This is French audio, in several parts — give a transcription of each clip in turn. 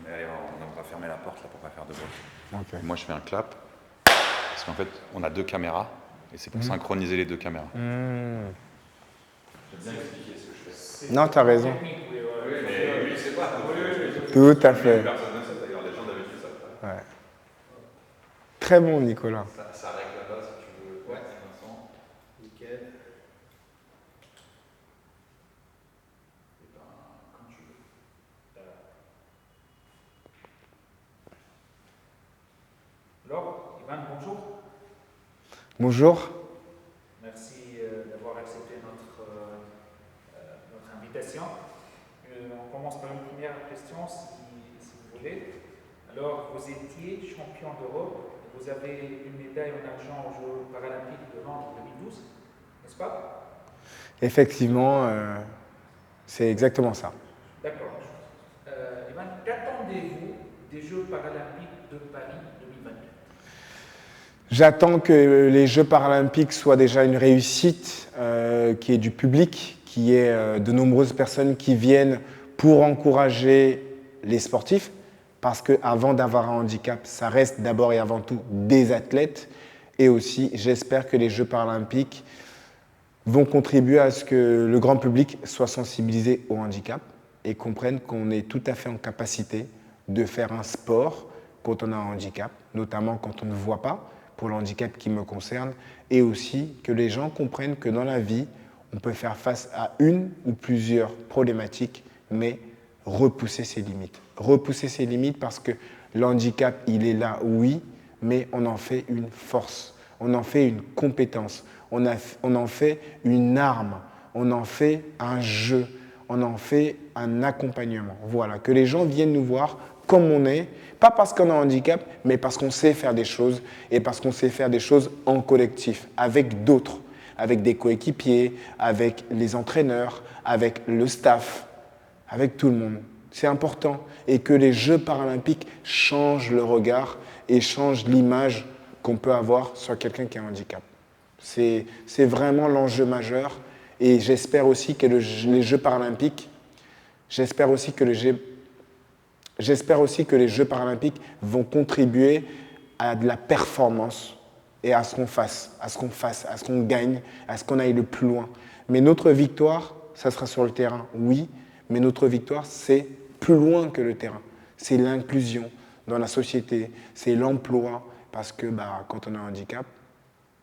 Mais on n'a pas fermé la porte là pour pas faire de bruit. Ok. Moi, je fais un clap parce qu'en fait, on a deux caméras et c'est pour synchroniser les deux caméras. Hmm. J'aime bien expliquer ce que je fais. Non, tu as raison. Oui, mais lui, c'est pas. Tout à fait. Personne ne sait d'ailleurs, les gens d'habitude savent pas. Ouais. Très bon, Nicolas. Ça règle là-bas si tu veux. Ouais, Vincent. Nickel. Et ben, quand tu veux. Alors, Ivan, bonjour. Bonjour. Merci d'avoir accepté notre invitation. On commence par une première question, si vous voulez. Alors, vous étiez champion d'Europe, vous avez une médaille en argent aux Jeux paralympiques de Londres 2012, n'est-ce pas? Effectivement, c'est exactement ça. D'accord. Ivan, qu'attendez-vous des Jeux paralympiques de Paris 2022? J'attends que les Jeux paralympiques soient déjà une réussite, qu'il y ait du public, qu'il y ait de nombreuses personnes qui viennent pour encourager les sportifs, parce qu'avant d'avoir un handicap, ça reste d'abord et avant tout des athlètes. Et aussi, j'espère que les Jeux paralympiques vont contribuer à ce que le grand public soit sensibilisé au handicap et comprenne qu'on est tout à fait en capacité de faire un sport quand on a un handicap, notamment quand on ne voit pas, pour le handicap qui me concerne, et aussi que les gens comprennent que dans la vie, on peut faire face à une ou plusieurs problématiques, mais repousser ses limites. Repousser ses limites parce que le handicap, il est là, oui, mais on en fait une force, on en fait une compétence, on en fait une arme, on en fait un jeu, on en fait un accompagnement. Voilà, que les gens viennent nous voir comme on est, pas parce qu'on a un handicap, mais parce qu'on sait faire des choses et parce qu'on sait faire des choses en collectif, avec d'autres, avec des coéquipiers, avec les entraîneurs, avec le staff, avec tout le monde. C'est important et que les Jeux paralympiques changent le regard et changent l'image qu'on peut avoir sur quelqu'un qui a un handicap. C'est vraiment l'enjeu majeur et j'espère aussi que les Jeux paralympiques, j'espère aussi que les Jeux paralympiques vont contribuer à de la performance et à ce qu'on fasse, à ce qu'on gagne, à ce qu'on aille le plus loin. Mais notre victoire, ça sera sur le terrain, oui, mais notre victoire, c'est plus loin que le terrain. C'est l'inclusion dans la société, c'est l'emploi, parce que quand on a un handicap,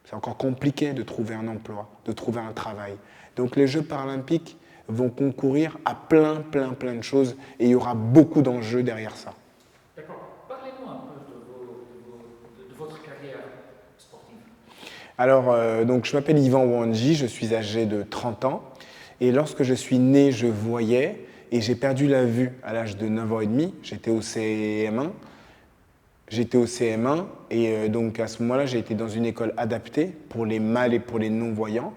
c'est encore compliqué de trouver un emploi, de trouver un travail. Donc les Jeux paralympiques vont concourir à plein de choses et il y aura beaucoup d'enjeux derrière ça. D'accord. Parlez-nous un peu de votre carrière sportive. Alors, donc, je m'appelle Yvan Wanji, je suis âgé de 30 ans. Et lorsque je suis né, je voyais et j'ai perdu la vue à l'âge de 9 ans et demi. J'étais au CM1. Et donc à ce moment-là, j'ai été dans une école adaptée pour les mal et pour les non-voyants.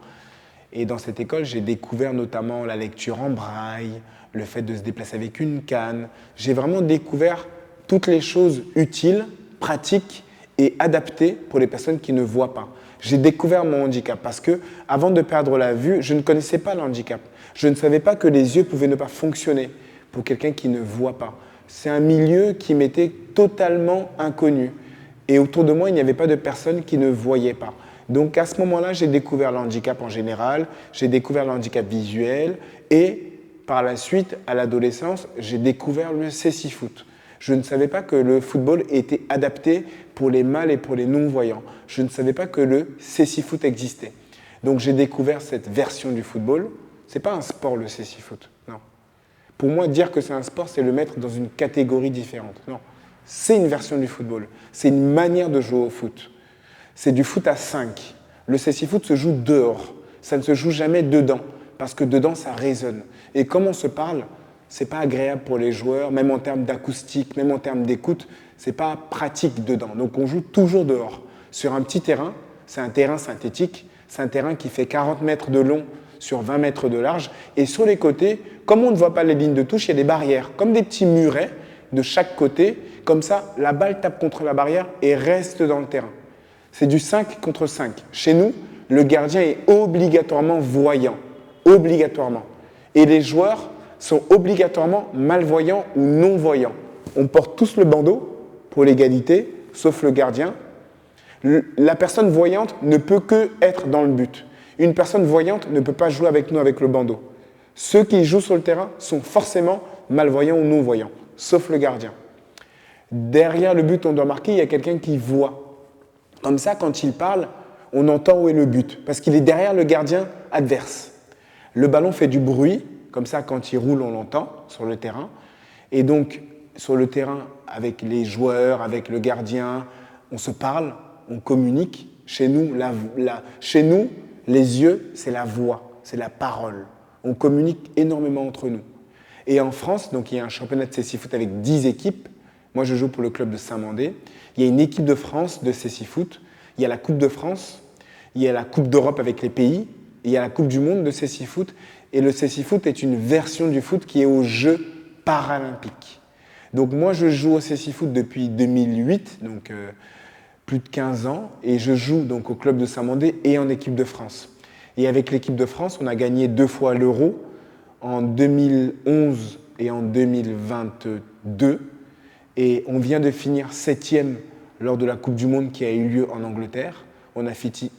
Et dans cette école, j'ai découvert notamment la lecture en braille, le fait de se déplacer avec une canne. J'ai vraiment découvert toutes les choses utiles, pratiques et adaptées pour les personnes qui ne voient pas. J'ai découvert mon handicap parce que, avant de perdre la vue, je ne connaissais pas le handicap. Je ne savais pas que les yeux pouvaient ne pas fonctionner pour quelqu'un qui ne voit pas. C'est un milieu qui m'était totalement inconnu. Et autour de moi, il n'y avait pas de personnes qui ne voyaient pas. Donc à ce moment-là, j'ai découvert le handicap en général, j'ai découvert le handicap visuel et par la suite, à l'adolescence, j'ai découvert le cécifoot. Je ne savais pas que le football était adapté pour les mâles et pour les non-voyants. Je ne savais pas que le cécifoot existait. Donc j'ai découvert cette version du football. Ce n'est pas un sport, le cécifoot, non. Pour moi, dire que c'est un sport, c'est le mettre dans une catégorie différente. Non, c'est une version du football. C'est une manière de jouer au foot. C'est du foot à 5. Le cécifoot se joue dehors. Ça ne se joue jamais dedans, parce que dedans, ça résonne. Et comme on se parle, c'est pas agréable pour les joueurs, même en termes d'acoustique, même en termes d'écoute, c'est pas pratique dedans. Donc on joue toujours dehors. Sur un petit terrain, c'est un terrain synthétique, c'est un terrain qui fait 40 mètres de long sur 20 mètres de large. Et sur les côtés, comme on ne voit pas les lignes de touche, il y a des barrières, comme des petits murets de chaque côté. Comme ça, la balle tape contre la barrière et reste dans le terrain. C'est du 5 contre 5. Chez nous, le gardien est obligatoirement voyant. Obligatoirement. Et les joueurs sont obligatoirement malvoyants ou non-voyants. on porte tous le bandeau pour l'égalité, sauf le gardien. La personne voyante ne peut que être dans le but. Une personne voyante ne peut pas jouer avec nous avec le bandeau. Ceux qui jouent sur le terrain sont forcément malvoyants ou non-voyants, sauf le gardien. Derrière le but, on doit marquer, il y a quelqu'un qui voit. Comme ça, quand il parle, on entend où est le but, parce qu'il est derrière le gardien adverse. Le ballon fait du bruit, comme ça, quand il roule, on l'entend sur le terrain. Et donc, sur le terrain, avec les joueurs, avec le gardien, on se parle, on communique. Chez nous, les yeux, c'est la voix, c'est la parole. On communique énormément entre nous. Et en France, donc il y a un championnat de cécifoot avec 10 équipes. Moi, je joue pour le club de Saint-Mandé. Il y a une équipe de France de cécifoot. Il y a la Coupe de France. Il y a la Coupe d'Europe avec les pays. Il y a la Coupe du Monde de cécifoot. Et le cécifoot est une version du foot qui est aux Jeux paralympiques. Donc moi, je joue au cécifoot depuis 2008, donc plus de 15 ans. Et je joue donc au club de Saint-Mandé et en équipe de France. Et avec l'équipe de France, on a gagné 2 fois l'Euro en 2011 et en 2022. Et on vient de finir 7e lors de la Coupe du Monde qui a eu lieu en Angleterre. On a fini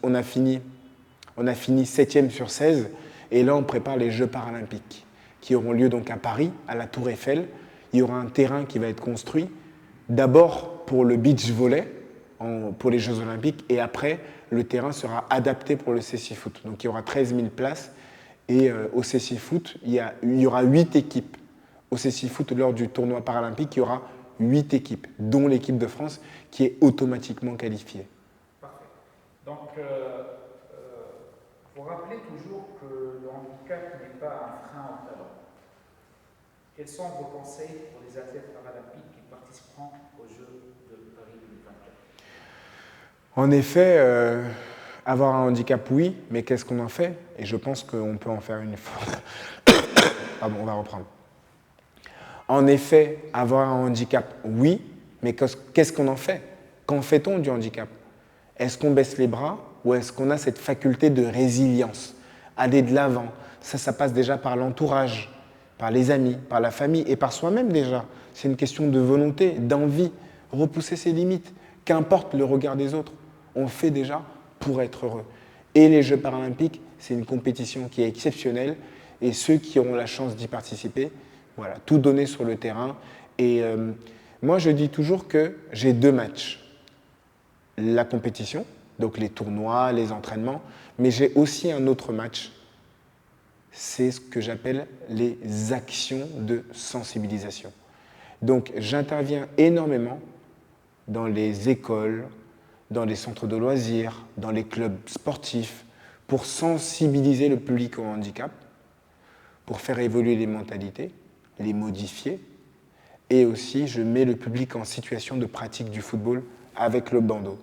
7e sur 16. Et là, on prépare les Jeux paralympiques qui auront lieu donc à Paris, à la Tour Eiffel. Il y aura un terrain qui va être construit, d'abord pour le beach volley, pour les Jeux olympiques, et après, le terrain sera adapté pour le cécifoot. Donc il y aura 13 000 places, et au cécifoot, il y aura 8 équipes. Au cécifoot, lors du tournoi paralympique, il y aura 8 équipes, dont l'équipe de France, qui est automatiquement qualifiée. Parfait. Donc, vous rappelez toujours que le handicap n'est pas un frein au talent. Quels sont vos conseils pour les athlètes paralympiques qui participeront aux Jeux de Paris 2024 ? En effet, avoir un handicap, oui, mais qu'est-ce qu'on en fait ? Et je pense qu'on peut en faire une fois. Pardon, on va reprendre. En effet, avoir un handicap, oui, mais qu'est-ce qu'on en fait ? Qu'en fait-on du handicap ? Est-ce qu'on baisse les bras ou est-ce qu'on a cette faculté de résilience, aller de l'avant ? Ça passe déjà par l'entourage, par les amis, par la famille et par soi-même déjà. C'est une question de volonté, d'envie, repousser ses limites. Qu'importe le regard des autres, on fait déjà pour être heureux. Et les Jeux paralympiques, c'est une compétition qui est exceptionnelle et ceux qui auront la chance d'y participer, voilà, tout donner sur le terrain. Et moi, je dis toujours que j'ai 2 matchs. La compétition, donc les tournois, les entraînements, mais j'ai aussi un autre match. C'est ce que j'appelle les actions de sensibilisation. Donc j'interviens énormément dans les écoles, dans les centres de loisirs, dans les clubs sportifs, pour sensibiliser le public au handicap, pour faire évoluer les mentalités, les modifier, et aussi je mets le public en situation de pratique du football avec le bandeau.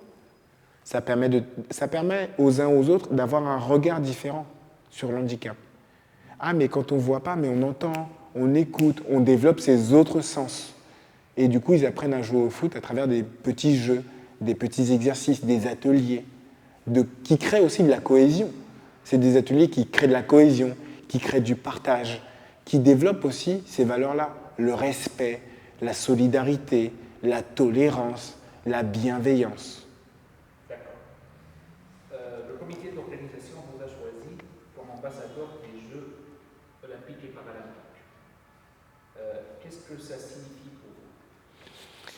Ça permet aux uns aux autres d'avoir un regard différent sur l'handicap. Ah, mais quand on ne voit pas, mais on entend, on écoute, on développe ses autres sens. Et du coup, ils apprennent à jouer au foot à travers des petits jeux, des petits exercices, des ateliers, qui créent aussi de la cohésion. C'est des ateliers qui créent de la cohésion, qui créent du partage, qui développent aussi ces valeurs-là, le respect, la solidarité, la tolérance, la bienveillance. Le comité d'organisation vous a choisi comme ambassadeur des Jeux olympiques et paralympiques. Qu'est-ce que ça signifie pour vous ?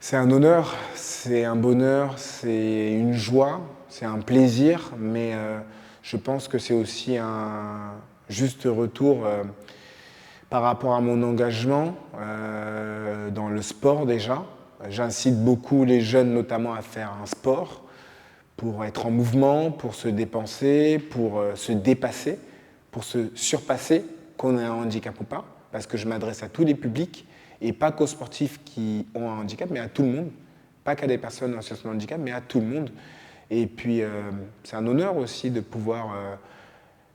C'est un honneur, c'est un bonheur, c'est une joie, c'est un plaisir, mais je pense que c'est aussi un juste retour par rapport à mon engagement dans le sport déjà. J'incite beaucoup les jeunes notamment à faire un sport pour être en mouvement, pour se dépenser, pour se dépasser, pour se surpasser, qu'on ait un handicap ou pas, parce que je m'adresse à tous les publics, et pas qu'aux sportifs qui ont un handicap, mais à tout le monde. Pas qu'à des personnes en situation de handicap, mais à tout le monde. Et puis, c'est un honneur aussi de pouvoir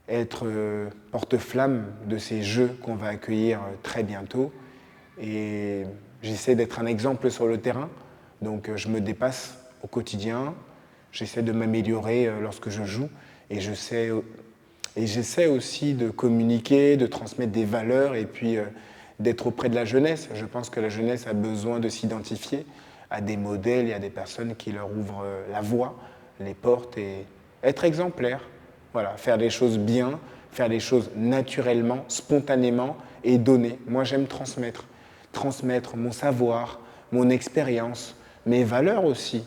être porte-flamme de ces Jeux qu'on va accueillir très bientôt. Et j'essaie d'être un exemple sur le terrain, donc je me dépasse au quotidien. J'essaie de m'améliorer lorsque je joue et j'essaie aussi de communiquer, de transmettre des valeurs et puis d'être auprès de la jeunesse. Je pense que la jeunesse a besoin de s'identifier à des modèles et à des personnes qui leur ouvrent la voie, les portes et être exemplaire. Voilà, faire les choses bien, faire les choses naturellement, spontanément et donner. Moi, j'aime transmettre. Transmettre mon savoir, mon expérience, mes valeurs aussi.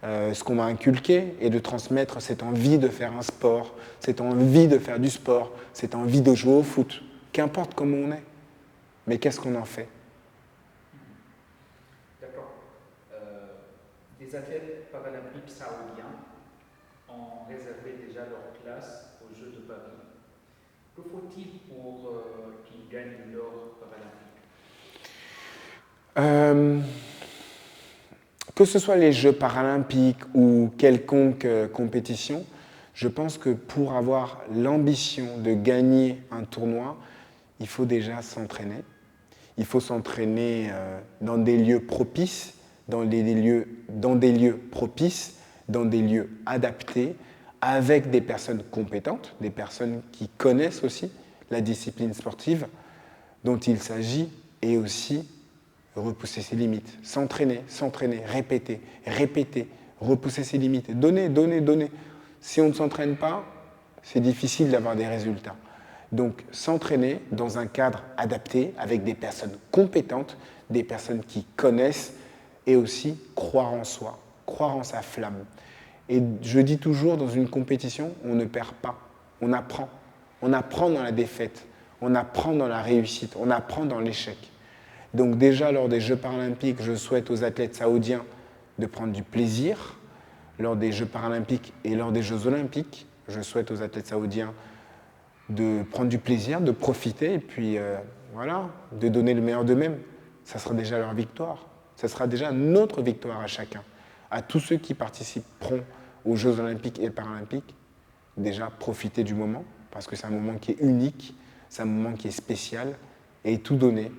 Ce qu'on m'a inculqué et de transmettre cette envie de faire un sport, cette envie de faire du sport, cette envie de jouer au foot, qu'importe comment on est. Mais qu'est-ce qu'on en fait? D'accord. Des athlètes paralympiques saoudiens ont réservé déjà leur place aux Jeux de Paris. Que faut-il pour qu'ils gagnent l'or paralympique? Que ce soit les Jeux paralympiques ou quelconque compétition, je pense que pour avoir l'ambition de gagner un tournoi, il faut déjà s'entraîner. Il faut s'entraîner dans des lieux propices, dans des lieux propices, dans des lieux adaptés, avec des personnes compétentes, des personnes qui connaissent aussi la discipline sportive dont il s'agit, et aussi repousser ses limites, s'entraîner, répéter, repousser ses limites, donner. Si on ne s'entraîne pas, c'est difficile d'avoir des résultats. Donc s'entraîner dans un cadre adapté, avec des personnes compétentes, des personnes qui connaissent, et aussi croire en soi, croire en sa flamme. Et je dis toujours, dans une compétition, on ne perd pas, on apprend. On apprend dans la défaite, on apprend dans la réussite, on apprend dans l'échec. Donc déjà, lors des Jeux paralympiques, je souhaite aux athlètes saoudiens de prendre du plaisir. Lors des Jeux paralympiques et lors des Jeux olympiques, je souhaite aux athlètes saoudiens de prendre du plaisir, de profiter et puis voilà, de donner le meilleur d'eux-mêmes. Ça sera déjà leur victoire. Ça sera déjà notre victoire à chacun. À tous ceux qui participeront aux Jeux olympiques et paralympiques, déjà profiter du moment, parce que c'est un moment qui est unique, c'est un moment qui est spécial, et tout donner.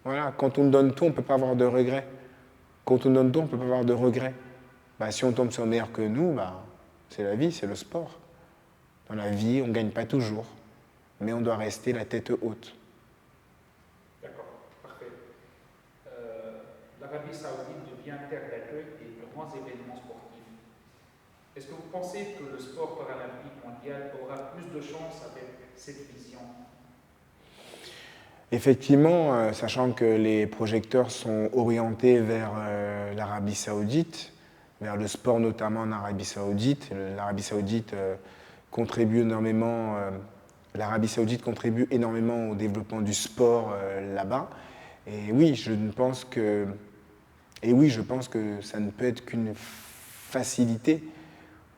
Voilà, quand on donne tout, on ne peut pas avoir de regrets. Quand on donne tout, on ne peut pas avoir de regrets. Bah, si on tombe sur meilleur que nous, bah, c'est la vie, c'est le sport. Dans la vie, on ne gagne pas toujours, mais on doit rester la tête haute. D'accord, parfait. L'Arabie Saoudite devient terre d'accueil des grands événements sportifs. Est-ce que vous pensez que le sport paralympique mondial aura plus de chance avec cette vision? Effectivement, sachant que les projecteurs sont orientés vers l'Arabie Saoudite, vers le sport notamment en Arabie Saoudite. L'Arabie Saoudite contribue énormément. L'Arabie Saoudite contribue énormément au développement du sport là-bas. Et oui, je pense que ça ne peut être qu'une facilité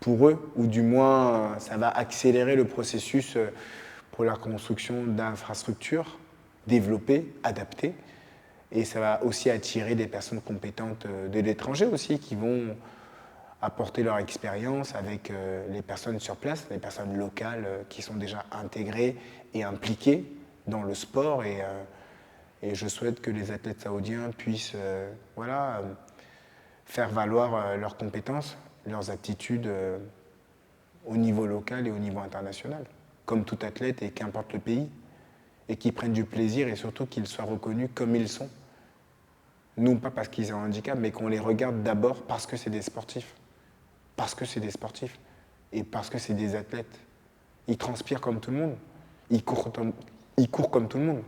pour eux, ou du moins ça va accélérer le processus pour la construction d'infrastructures développées, adaptées. Et ça va aussi attirer des personnes compétentes de l'étranger aussi, qui vont apporter leur expérience avec les personnes sur place, les personnes locales qui sont déjà intégrées et impliquées dans le sport. Et je souhaite que les athlètes saoudiens puissent faire valoir leurs compétences, leurs aptitudes au niveau local et au niveau international, comme tout athlète et qu'importe le pays, et qu'ils prennent du plaisir et surtout qu'ils soient reconnus comme ils sont. Non pas parce qu'ils ont un handicap, mais qu'on les regarde d'abord parce que c'est des sportifs. Parce que c'est des sportifs et parce que c'est des athlètes. Ils transpirent comme tout le monde. Ils courent comme tout le monde.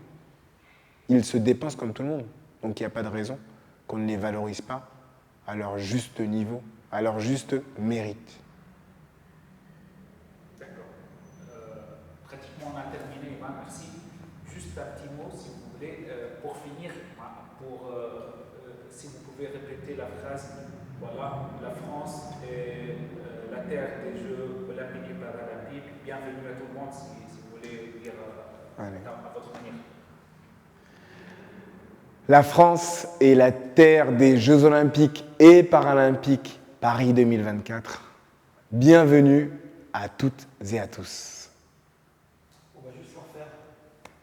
Ils se dépensent comme tout le monde. Donc il n'y a pas de raison qu'on ne les valorise pas à leur juste niveau, à leur juste mérite. D'accord. Pratiquement on a terminé, Ivan, merci. Juste un petit mot, si vous voulez, pour finir, si vous pouvez répéter la phrase, voilà, la France est la terre des Jeux olympiques et paralympiques. Bienvenue à tout le monde, si vous voulez dire à votre manière. La France est la terre des Jeux olympiques et paralympiques Paris 2024. Bienvenue à toutes et à tous. On va juste en faire.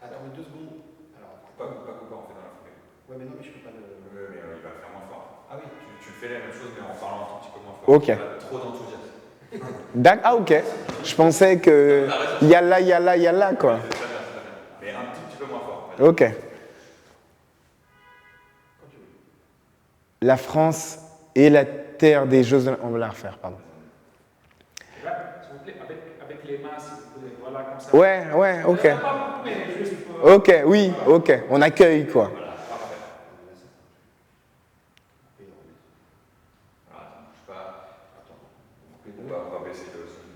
Attends, 2 secondes. Alors, Coupe pas en fait dans la foulée. ouais, mais non, mais je peux pas le. Oui, mais il va faire moins fort. Ah oui. Tu fais la même chose, mais en parlant un tout petit peu moins fort. Ok. Trop d'enthousiasme. Ah ok. Je pensais que yalla, quoi. C'est très bien. Mais un tout petit peu moins fort. Ok. La France est la terre des Jeux Olympiques. On va la refaire, pardon. Là, s'il vous plaît, avec les mains, si vous voulez. Voilà, comme ça. Ouais, ok. Pas beaucoup, mais juste pour... Ok, oui, ok. On accueille, quoi. Voilà, ça ne marche pas. Attends. On va baisser le son.